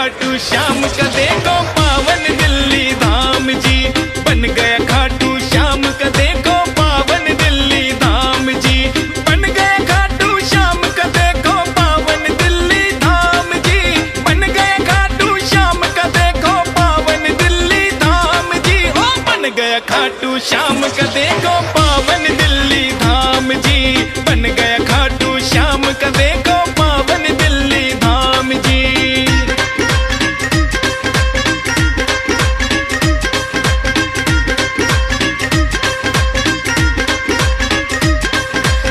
खाटू श्याम का देखो पावन दिल्ली धाम जी। बन गया खाटू श्याम का देखो पावन दिल्ली धाम जी। बन गया खाटू श्याम का देखो पावन दिल्ली धाम जी। बन गया खाटू श्याम का देखो पावन दिल्ली धाम जी। ओ बन गया खाटू श्याम का देखो पावन दिल्ली धाम जी। बन गया खाटू श्याम का देखो पावन दिल्ली धाम जी।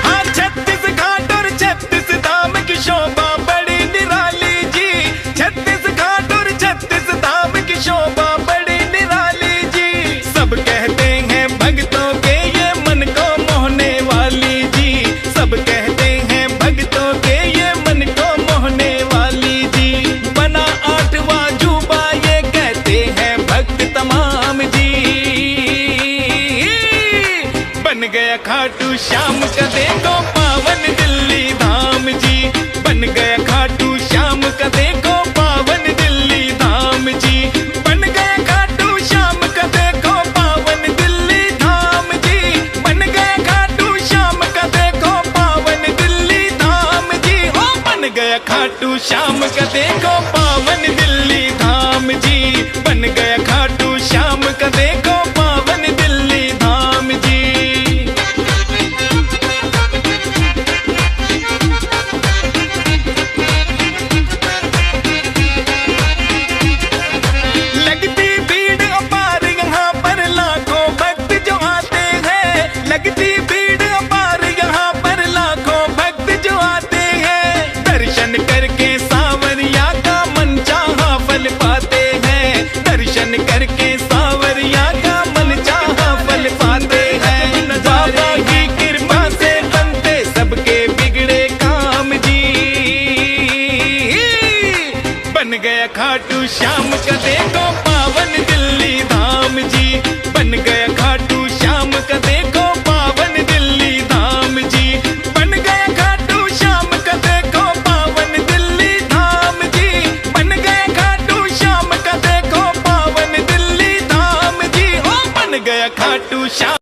हाँ 36 घाट और 36 धाम की शोभा बड़ी निराली जी। 36 घाट और 36 धाम की शोभा बड़ी निराली जी। सब कहते हैं भक्तों के ये मन को मोहने वाली जी। सब कहते हैं भक्तों के ये मन को मोहने वाली जी। बना 8वां जुबा ये कहते हैं भक्त तमाम जी। बन गया खाटू श्याम का देखो पावन दिल्ली धाम जी। बन गया खाटू श्याम का देखो पावन दिल्ली धाम जी। बन गया खाटू श्याम का देखो पावन दिल्ली धाम जी। बन गया खाटू श्याम का देखो पावन दिल्ली धाम जी। ओ बन गया खाटू श्याम का देखो पावन दिल्ली धाम जी। बन गया खाटू श्याम का देखो पावन दिल्ली धाम जी। लगती भीड़ अपार यहाँ पर लाखों भक्त जो आते हैं। लगती भीड़ अपार यहाँ पर लाखों भक्त जो आते हैं। दर्शन करके सांवरिया का मन चाहा फल पाते हैं। दर्शन करके सांवरिया का मन चाहा फल पाते हैं। बाबा की कृपा से बनते सबके बिगड़े काम जी। बन गया खाटू श्याम का देखो पावन दिल्ली धाम जी। बन गया खाटू श्याम का देखो पावन दिल्ली धाम जी। बन गया खाटू श्याम का देखो पावन दिल्ली धाम जी। बन गया खाटू श्याम का देखो पावन दिल्ली धाम जी। ओ बन गया खाटू श्याम।